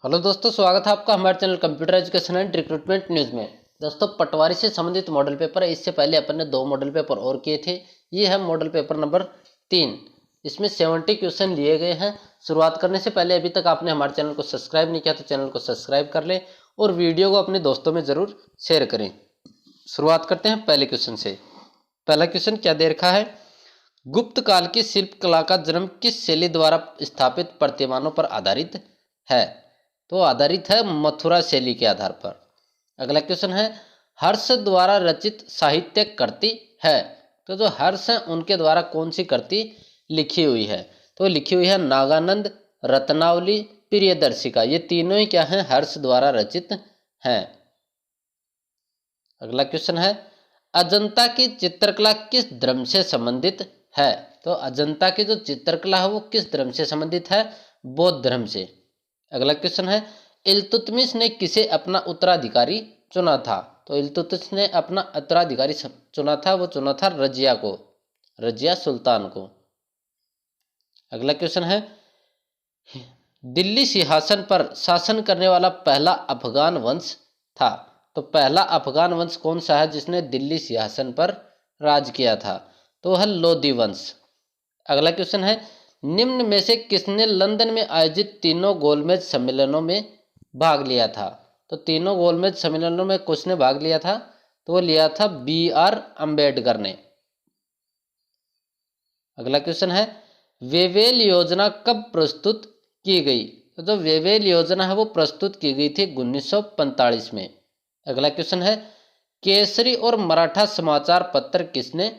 Hello दोस्तों, स्वागत है आपका हमारे channel computer education and recruitment news में। दोस्तों, पटवारी से संबंधित मॉडल पेपर है। इससे पहले अपन ने 2 मॉडल पेपर और किए थे। ये है मॉडल पेपर नंबर 3। इसमें 70 क्वेश्चन लिए गए हैं। शुरुआत करने से पहले अभी तक आपने हमारे चैनल को सब्सक्राइब नहीं किया तो चैनल को सब्सक्राइब कर लें और वीडियो को अपने दोस्तों में ज़रूर शेयर करें। शुरुआत करते हैं पहले क्वेश्चन से। पहला क्वेश्चन क्या दे रखा है? गुप्त काल की शिल्प कला का जन्म किस शैली द्वारा स्थापित प्रतिमानों पर आधारित है? तो आधारित है मथुरा शैली के आधार पर। अगला क्वेश्चन है, हर्ष द्वारा रचित साहित्य कृति है। तो जो हर्ष है उनके द्वारा कौन सी कृति लिखी हुई है? तो लिखी हुई है नागानंद, रत्नावली, प्रियदर्शिका। ये तीनों ही क्या हैं? हर्ष द्वारा रचित हैं। अगला क्वेश्चन है, अजंता की चित्रकला किस धर्म से संबंधित है? तो अजंता की जो चित्रकला है वो किस धर्म से संबंधित है? बौद्ध धर्म से। अगला क्वेश्चन है, इल्तुतमिश ने किसे अपना उत्तराधिकारी चुना था? तो इल्तुतमिश ने अपना उत्तराधिकारी चुना था, वो चुना था रजिया को, रजिया सुल्तान को। अगला क्वेश्चन है, दिल्ली सिंहासन पर शासन करने वाला पहला अफगान वंश था। तो पहला अफगान वंश कौन सा है जिसने दिल्ली सिंहासन पर राज किया था? तो है लोधी वंश। अगला क्वेश्चन है, निम्न में से किसने लंदन में आयोजित तीनों गोलमेज सम्मेलनों में भाग लिया था? तो तीनों गोलमेज सम्मेलनों में किसने भाग लिया था? तो वो लिया था BR अम्बेडकर ने। अगला क्वेश्चन है, वेवेल योजना कब प्रस्तुत की गई? तो जो वेवेल योजना है वो प्रस्तुत की गई थी 1945 में। अगला क्वेश्चन है, केसरी और मराठा समाचार पत्र किसने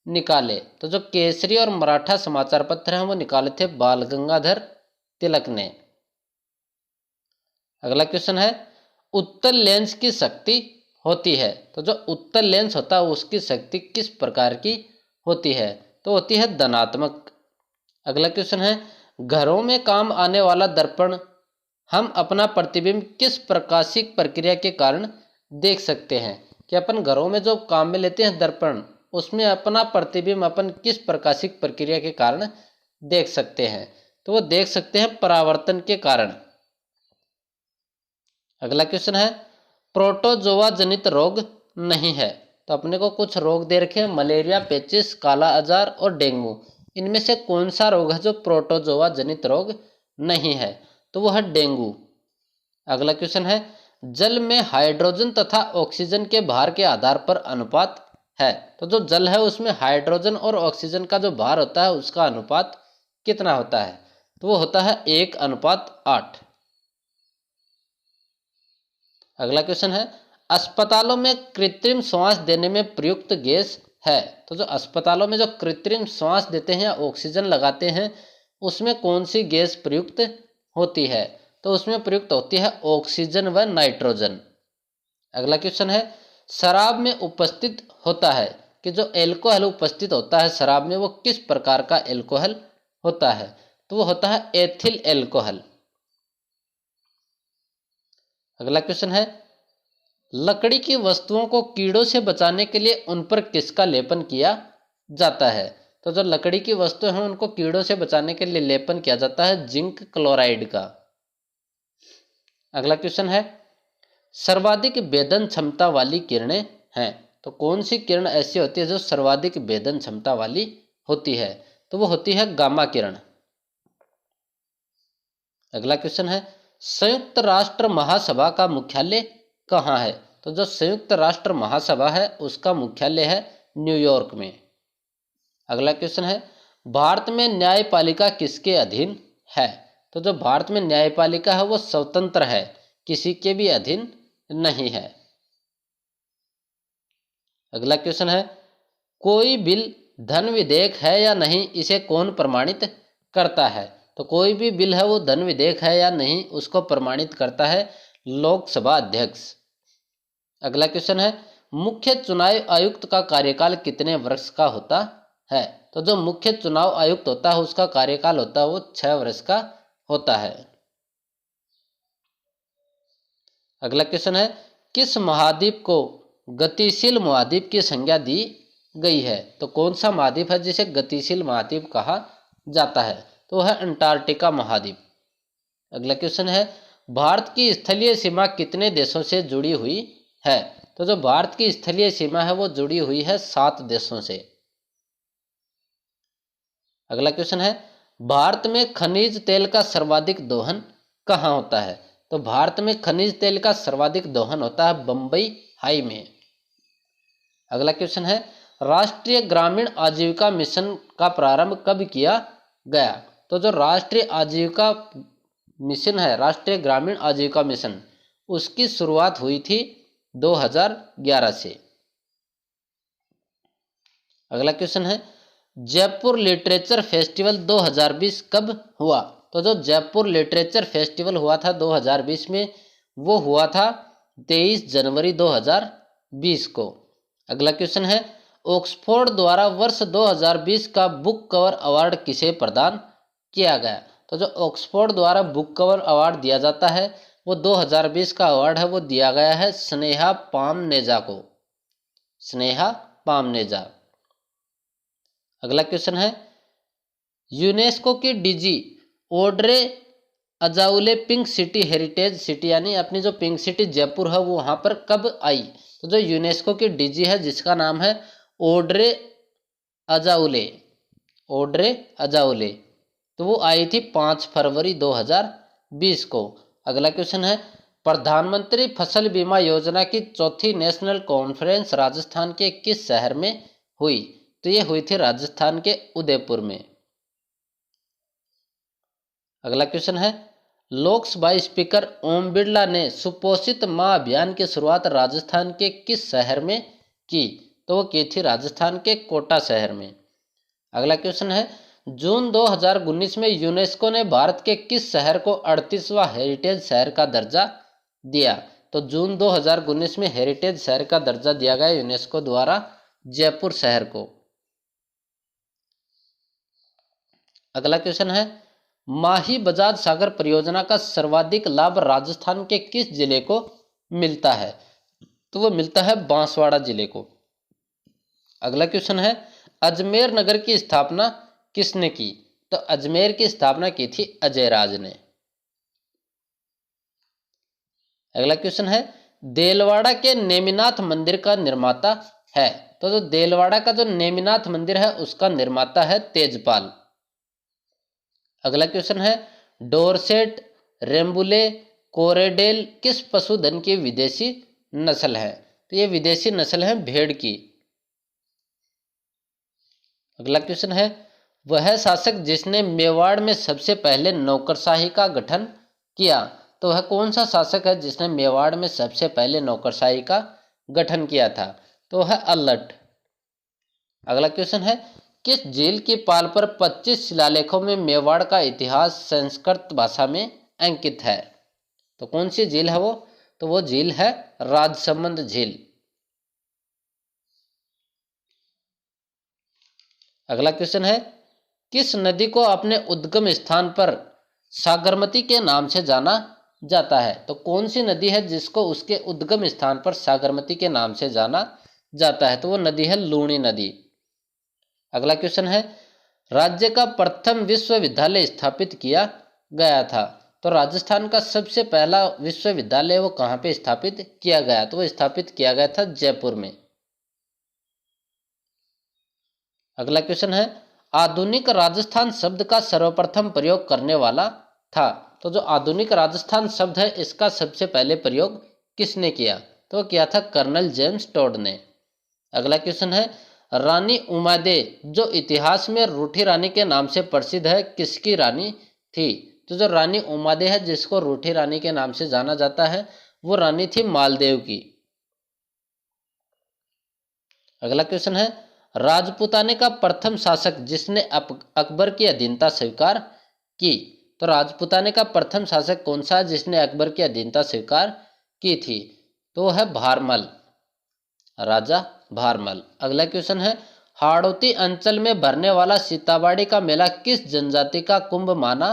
निकाले? तो जो केसरी और मराठा समाचार पत्र हैं वो निकाले थे बाल गंगाधर तिलक ने। अगला क्वेश्चन है, उत्तल लेंस की शक्ति होती है। तो जो उत्तल लेंस होता है उसकी शक्ति किस प्रकार की होती है? तो होती है धनात्मक। अगला क्वेश्चन है, घरों में काम आने वाला दर्पण हम अपना प्रतिबिंब किस प्रकाशिक प्रक्रिया के कारण देख सकते हैं? कि अपन घरों में जो काम में लेते हैं दर्पण, उसमें अपना प्रतिबिंब अपन किस प्रकाशिक प्रक्रिया के कारण देख सकते हैं? तो वो देख सकते हैं परावर्तन के कारण। अगला क्वेश्चन है, प्रोटोजोआ जनित रोग नहीं है। तो अपने को कुछ रोग दे रखे हैं, मलेरिया, पेचिस, काला अजार और डेंगू। इनमें से कौन सा रोग है जो प्रोटोजोआ जनित रोग नहीं है? तो वो है डेंगू। अगला क्वेश्चन है, जल में हाइड्रोजन तथा ऑक्सीजन के भार के आधार पर अनुपात है। तो जो जल है उसमें हाइड्रोजन और ऑक्सीजन का जो भार होता है उसका अनुपात कितना होता है? तो वो होता है 1:8। अगला क्वेश्चन है, अस्पतालों में कृत्रिम श्वास देने में प्रयुक्त गैस है। तो जो अस्पतालों में जो कृत्रिम श्वास देते हैं या ऑक्सीजन लगाते हैं उसमें कौन सी गैस प्रयुक्त होती है? तो उसमें प्रयुक्त होती है ऑक्सीजन व नाइट्रोजन। अगला क्वेश्चन है, शराब में उपस्थित होता है कि जो एल्कोहल उपस्थित होता है शराब में वो किस प्रकार का एल्कोहल होता है? तो वो होता है एथिल एल्कोहल। अगला क्वेश्चन है, लकड़ी की वस्तुओं को कीड़ों से बचाने के लिए उन पर किसका लेपन किया जाता है? तो जो लकड़ी की वस्तु हैं उनको कीड़ों से बचाने के लिए लेपन किया जाता है जिंक क्लोराइड का। अगला क्वेश्चन है, सर्वाधिक भेदन क्षमता वाली किरणें हैं। तो कौन सी किरण ऐसी होती है जो सर्वाधिक भेदन क्षमता वाली होती है? तो वो होती है गामा किरण। अगला क्वेश्चन है, संयुक्त राष्ट्र महासभा का मुख्यालय कहाँ है? तो जो संयुक्त राष्ट्र महासभा है उसका मुख्यालय है न्यूयॉर्क में। अगला क्वेश्चन है, भारत में न्यायपालिका किसके अधीन है? तो जो भारत में न्यायपालिका है वो स्वतंत्र है, किसी के भी अधीन नहीं है। अगला क्वेश्चन है, कोई बिल धन विधेयक है या नहीं इसे कौन प्रमाणित करता है? तो कोई भी बिल है वो धन विधेयक है या नहीं उसको प्रमाणित करता है लोकसभा अध्यक्ष। अगला क्वेश्चन है, मुख्य चुनाव आयुक्त का कार्यकाल कितने वर्ष का होता है? तो जो मुख्य चुनाव आयुक्त होता है उसका कार्यकाल होता है वो 6 वर्ष का होता है। अगला क्वेश्चन है, किस महाद्वीप को गतिशील महाद्वीप की संज्ञा दी गई है? तो कौन सा महाद्वीप है जिसे गतिशील महाद्वीप कहा जाता है? तो है अंटार्कटिका महाद्वीप। अगला क्वेश्चन है, भारत की स्थलीय सीमा कितने देशों से जुड़ी हुई है? तो जो भारत की स्थलीय सीमा है वो जुड़ी हुई है 7 देशों से। अगला क्वेश्चन है, भारत में खनिज तेल का सर्वाधिक दोहन कहाँ होता है? तो भारत में खनिज तेल का सर्वाधिक दोहन होता है बम्बई हाई में। अगला क्वेश्चन है, राष्ट्रीय ग्रामीण आजीविका मिशन का प्रारंभ कब किया गया? तो जो राष्ट्रीय आजीविका मिशन है, राष्ट्रीय ग्रामीण आजीविका मिशन, उसकी शुरुआत हुई थी 2011 से। अगला क्वेश्चन है, जयपुर लिटरेचर फेस्टिवल 2020 कब हुआ? तो जो जयपुर लिटरेचर फेस्टिवल हुआ था 2020 में, वो हुआ था 23 जनवरी 2020 को। अगला क्वेश्चन है, ऑक्सफोर्ड द्वारा वर्ष 2020 का बुक कवर अवार्ड किसे प्रदान किया गया? तो जो ऑक्सफोर्ड द्वारा बुक कवर अवार्ड दिया जाता है वो 2020 का अवार्ड है, वो दिया गया है स्नेहा पामनेजा को, स्नेहा पामनेजा। अगला क्वेश्चन है, यूनेस्को की DG Audrey Azoulay pink city heritage city, यानी अपनी जो पिंक सिटी जयपुर है वो वहाँ पर कब आई? तो जो यूनेस्को की डीजी है जिसका नाम है ओड्रे अजाउले, ओड्रे अजाउले, तो वो आई थी 5 फरवरी 2020 को। अगला क्वेश्चन है, प्रधानमंत्री फसल बीमा योजना की चौथी नेशनल कॉन्फ्रेंस राजस्थान के किस शहर में हुई? तो ये हुई थी राजस्थान के उदयपुर में। अगला क्वेश्चन है, लोकसभा स्पीकर ओम बिरला ने सुपोषित मां अभियान की शुरुआत राजस्थान के किस शहर में की? तो वो की थी राजस्थान के कोटा शहर में। अगला क्वेश्चन है, जून 2019 में यूनेस्को ने भारत के किस शहर को 38वां हेरिटेज शहर का दर्जा दिया? तो जून 2019 में हेरिटेज शहर का दर्जा दिया गया यूनेस्को द्वारा जयपुर शहर को। अगला क्वेश्चन है, माही बजाज सागर परियोजना का सर्वाधिक लाभ राजस्थान के किस जिले को मिलता है? तो वो मिलता है बांसवाड़ा जिले को। अगला क्वेश्चन है, अजमेर नगर की स्थापना किसने की? तो अजमेर की स्थापना की थी अजय राज ने। अगला क्वेश्चन है, देलवाड़ा के नेमिनाथ मंदिर का निर्माता है? तो जो देलवाड़ा का जो नेमिनाथ मंदिर है उसका निर्माता है तेजपाल। अगला क्वेश्चन है, डोरसेट, रेम्बुले, कोरेडेल किस पशुधन की विदेशी नस्ल है? तो ये विदेशी नस्ल है भेड़ की। अगला क्वेश्चन है, वह शासक जिसने मेवाड़ में सबसे पहले नौकरशाही का गठन किया? तो वह कौन सा शासक है जिसने मेवाड़ में सबसे पहले नौकरशाही का गठन किया था? तो वह अल्लट। अगला क्वेश्चन है, किस झील की पाल पर 25 शिलालेखों में मेवाड़ का इतिहास संस्कृत भाषा में अंकित है? तो कौन सी झील है वो? तो वो झील है राजसमंद झील। अगला क्वेश्चन है, किस नदी को अपने उद्गम स्थान पर सागरमती के नाम से जाना जाता है? तो कौन सी नदी है जिसको उसके उद्गम स्थान पर सागरमती के नाम से जाना जाता है? तो वो नदी है लूणी नदी। अगला क्वेश्चन है, राज्य का प्रथम विश्वविद्यालय स्थापित किया गया था? तो राजस्थान का सबसे पहला विश्वविद्यालय वो कहाँ पे स्थापित किया गया? तो वो स्थापित किया गया था जयपुर में। अगला क्वेश्चन है, आधुनिक राजस्थान शब्द का सर्वप्रथम प्रयोग करने वाला था? तो जो आधुनिक राजस्थान शब्द है इसका सबसे पहले प्रयोग किसने किया? तो किया था कर्नल जेम्स टोड ने। अगला क्वेश्चन है, रानी उमादे जो इतिहास में रूठी रानी के नाम से प्रसिद्ध है किसकी रानी थी? तो जो रानी उमादे है जिसको रूठी रानी के नाम से जाना जाता है वो रानी थी मालदेव की। अगला क्वेश्चन है, राजपूताने का प्रथम शासक जिसने अकबर की अधीनता स्वीकार की? तो राजपूताने का प्रथम शासक कौन सा है जिसने अकबर की अधीनता स्वीकार की थी? तो है भारमल, राजा भारमल। अगला क्वेश्चन है, हाड़ौती अंचल में भरने वाला सीताबाड़ी का मेला किस जनजाति का कुंभ माना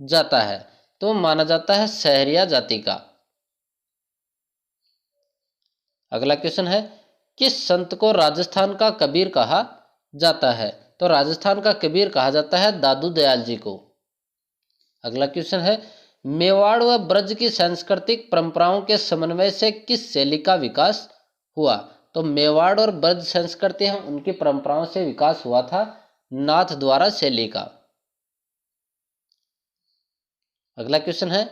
जाता है? तो माना जाता है सहरिया जाति का। अगला क्वेश्चन है, किस संत को राजस्थान का कबीर कहा जाता है? तो राजस्थान का कबीर कहा जाता है दादू दयाल जी को। अगला क्वेश्चन है, मेवाड़ व ब्रज की सांस्कृतिक परंपराओं के समन्वय से किस शैली का विकास हुआ? तो मेवाड़ और ब्रज संस्कृति है उनकी परंपराओं से विकास हुआ था नाथ द्वारा शैली का। अगला क्वेश्चन है,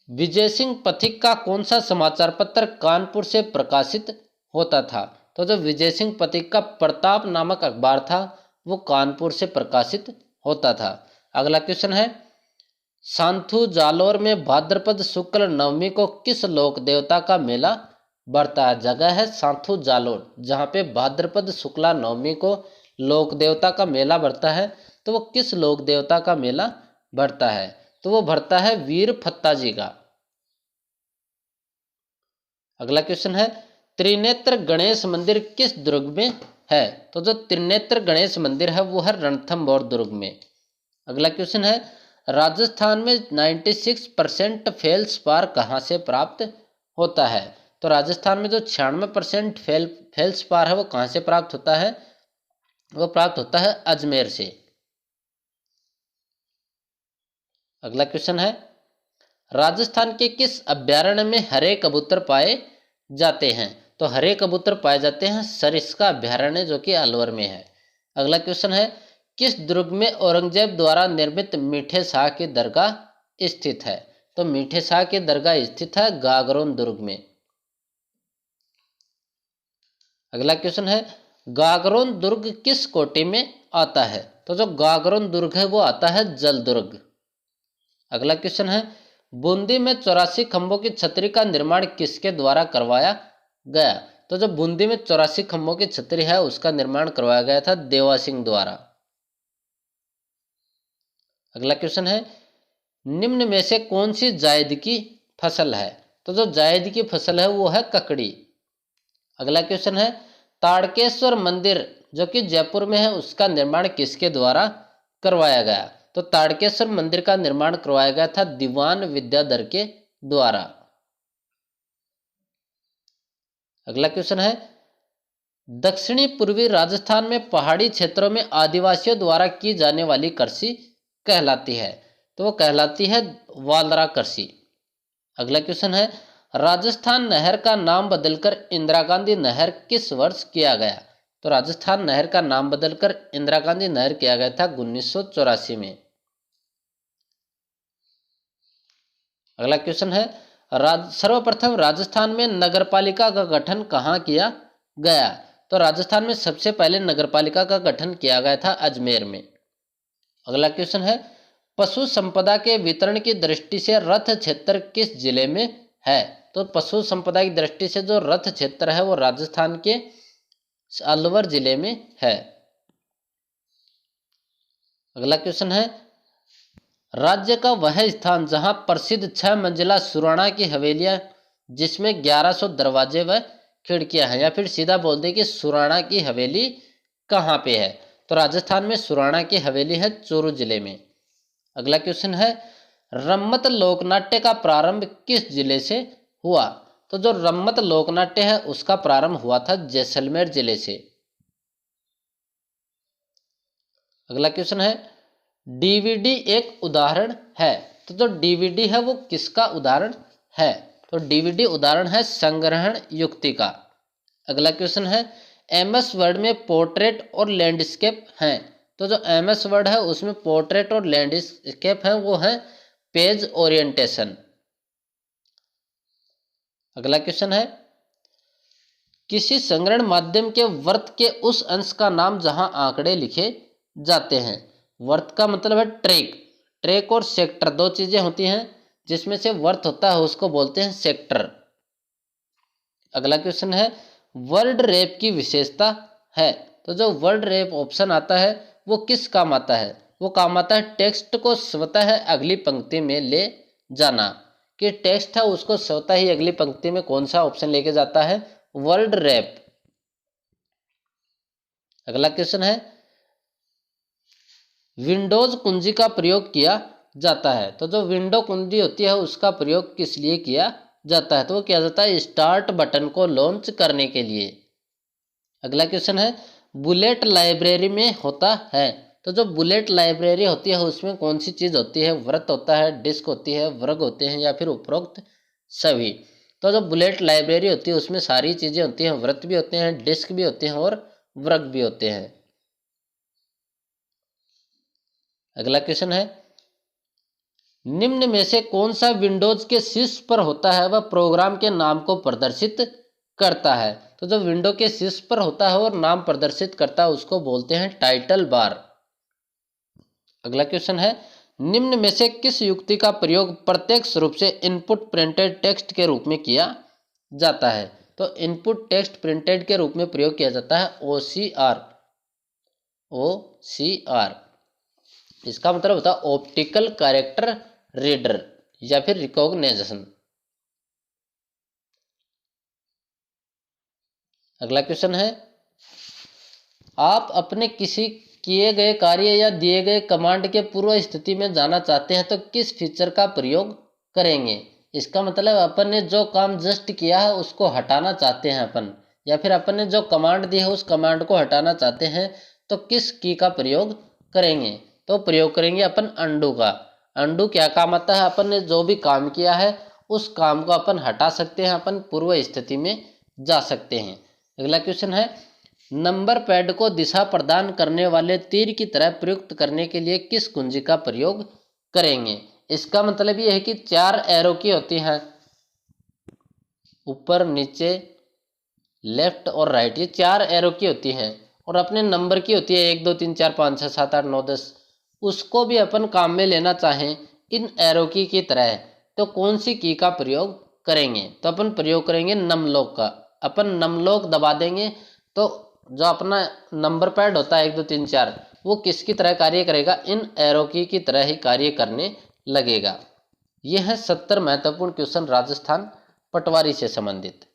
विजय सिंह पथिक का कौन सा समाचार पत्र कानपुर से प्रकाशित होता था? तो जो विजय सिंह पथिक का प्रताप नामक अखबार था वो कानपुर से प्रकाशित होता था। अगला क्वेश्चन है, सांथू जालोर में भाद्रपद शुक्ल नवमी को किस लोक देवता का मेला बढ़ता है? जगह है सांथू जालोर, जहाँ पे भाद्रपद शुक्ला नवमी को लोक देवता का मेला बढ़ता है। तो वो किस लोक देवता का मेला बढ़ता है? तो वो बढ़ता है वीर फत्ता जी का। अगला क्वेश्चन है, त्रिनेत्र गणेश मंदिर किस दुर्ग में है? तो जो त्रिनेत्र गणेश मंदिर है वो है रणथंभौर दुर्ग में। अगला क्वेश्चन है, राजस्थान में 96% फेल्सपार कहाँ से प्राप्त होता है? तो राजस्थान में जो 96% फेल्सपार है वो कहाँ से प्राप्त होता है? वो प्राप्त होता है अजमेर से। अगला क्वेश्चन है, राजस्थान के किस अभ्यारण्य में हरे कबूतर पाए जाते हैं? तो हरे कबूतर पाए जाते हैं सरिस्का अभ्यारण्य जो कि अलवर में है। अगला क्वेश्चन है, किस दुर्ग में औरंगजेब द्वारा निर्मित मीठे शाह की दरगाह स्थित है? तो मीठे शाह की दरगाह स्थित है गागरोन दुर्ग में। अगला क्वेश्चन है, गागरोन दुर्ग किस कोटि में आता है? तो जो गागरोन दुर्ग है वो आता है जल दुर्ग। अगला क्वेश्चन है, बूंदी में 84 खंभों की छतरी का निर्माण किसके द्वारा करवाया गया? तो जो बूंदी में 84 खंभों की छतरी है उसका निर्माण करवाया गया था देवा सिंह द्वारा। अगला क्वेश्चन है, निम्न में से कौन सी जायद की फसल है? तो जो जायद की फसल है वो है ककड़ी। अगला क्वेश्चन है, ताड़केश्वर मंदिर जो कि जयपुर में है उसका निर्माण किसके द्वारा करवाया गया? तो ताड़केश्वर मंदिर का निर्माण करवाया गया था दीवान विद्याधर के द्वारा। अगला क्वेश्चन है, दक्षिणी पूर्वी राजस्थान में पहाड़ी क्षेत्रों में आदिवासियों द्वारा की जाने वाली कृषि कहलाती है? तो वो कहलाती है वालरा कृषि। अगला क्वेश्चन है, राजस्थान नहर का नाम बदलकर इंदिरा गांधी नहर किस वर्ष किया गया? तो राजस्थान नहर का नाम बदलकर इंदिरा गांधी नहर किया गया था 1984 में। अगला क्वेश्चन है, सर्वप्रथम राजस्थान में नगरपालिका का गठन कहाँ किया गया? तो राजस्थान में सबसे पहले नगरपालिका का गठन किया गया था अजमेर में। अगला क्वेश्चन है, पशु संपदा के वितरण की दृष्टि से रथ क्षेत्र किस जिले में है? तो पशु संपदा की दृष्टि से जो रथ क्षेत्र है वो राजस्थान के अलवर जिले में है। अगला क्वेश्चन है, राज्य का वह स्थान जहां प्रसिद्ध 6 मंजिला सुराणा की हवेलियां जिसमें 1100 दरवाजे व खिड़कियां हैं, या फिर सीधा बोल दे कि सुराणा की हवेली कहाँ पे है? तो राजस्थान में सुराणा की हवेली है चूरू जिले में। अगला क्वेश्चन है, रम्मत लोकनाट्य का प्रारंभ किस जिले से हुआ? तो जो रम्मत लोकनाट्य है उसका प्रारंभ हुआ था जैसलमेर जिले से। अगला क्वेश्चन है, डीवीडी एक उदाहरण है? तो जो डीवीडी है वो किसका उदाहरण है? तो डीवीडी उदाहरण है संग्रहण युक्ति का। अगला क्वेश्चन है, एमएस वर्ड में पोर्ट्रेट और लैंडस्केप हैं? तो जो एमएस वर्ड है उसमें पोर्ट्रेट और लैंडस्केप है वो है पेज ओरिएंटेशन। अगला क्वेश्चन है, किसी संग्रहण माध्यम के वर्त के उस अंश का नाम जहां आंकड़े लिखे जाते हैं? वर्त का मतलब है ट्रैक। ट्रैक और सेक्टर दो चीजें होती हैं, जिसमें से वर्त होता है उसको बोलते हैं सेक्टर। अगला क्वेश्चन है, वर्ड रैप की विशेषता है? तो जो वर्ड रैप ऑप्शन आता है वो किस काम आता है? वो काम आता है टेक्स्ट को स्वतः अगली पंक्ति में ले जाना। कि टेक्स्ट है उसको स्वतः ही अगली पंक्ति में कौन सा ऑप्शन लेके जाता है? Word rap. अगला क्वेश्चन है, विंडोज कुंजी का प्रयोग किया जाता है? तो जो विंडो कुंजी होती है उसका प्रयोग किस लिए किया जाता है? तो वो किया जाता है स्टार्ट बटन को लॉन्च करने के लिए। अगला क्वेश्चन है, बुलेट लाइब्रेरी में होता है? तो जो बुलेट लाइब्रेरी होती है उसमें कौन सी चीज़ होती है? वृत्त होता है, डिस्क होती है, वर्ग होते हैं या फिर उपरोक्त सभी। तो जो बुलेट लाइब्रेरी होती है उसमें सारी चीज़ें होती हैं, वृत्त भी होते हैं, डिस्क भी होते हैं और वर्ग भी होते हैं। अगला क्वेश्चन है, निम्न में से कौन सा विंडोज के शीर्ष पर होता है वह प्रोग्राम के नाम को प्रदर्शित करता है? तो जो विंडो के शीर्ष पर होता है और नाम प्रदर्शित करता है उसको बोलते हैं टाइटल बार। अगला क्वेश्चन है, निम्न में से किस युक्ति का प्रयोग प्रत्यक्ष रूप से इनपुट प्रिंटेड टेक्स्ट के रूप में किया जाता है? तो इनपुट टेक्स्ट प्रिंटेड के रूप में प्रयोग किया जाता है OCR। इसका मतलब होता है ऑप्टिकल कैरेक्टर रीडर या फिर रिकॉग्निशन। अगला क्वेश्चन है, आप अपने किसी किए गए कार्य या दिए गए कमांड के पूर्व स्थिति में जाना चाहते हैं तो किस फीचर का प्रयोग करेंगे? इसका मतलब अपन ने जो काम जस्ट किया है उसको हटाना चाहते हैं अपन, या फिर अपन ने जो कमांड दी है उस कमांड को हटाना चाहते हैं तो किस की का प्रयोग करेंगे? तो प्रयोग करेंगे अपन अंडू का। अंडू क्या काम आता है? अपन ने जो भी काम किया है उस काम को अपन हटा सकते हैं, अपन पूर्व स्थिति में जा सकते हैं। अगला क्वेश्चन है, नंबर पैड को दिशा प्रदान करने वाले तीर की तरह प्रयुक्त करने के लिए किस कुंजी का प्रयोग करेंगे? इसका मतलब ये है कि 4 एरो की होती हैं, ऊपर नीचे लेफ्ट और राइट, ये 4 एरो की होती हैं और अपने नंबर की होती है 1 2 3 4 5 6 7 8 9 10। उसको भी अपन काम में लेना चाहें इन एरो की तरह तो कौन सी की का प्रयोग करेंगे? तो अपन प्रयोग करेंगे नमलॉक का। अपन नमलॉक दबा देंगे तो जो अपना नंबर पैड होता है 1 2 3 4 वो किसकी तरह कार्य करेगा? इन एरो की तरह ही कार्य करने लगेगा। यह है 70 महत्वपूर्ण क्वेश्चन राजस्थान पटवारी से संबंधित।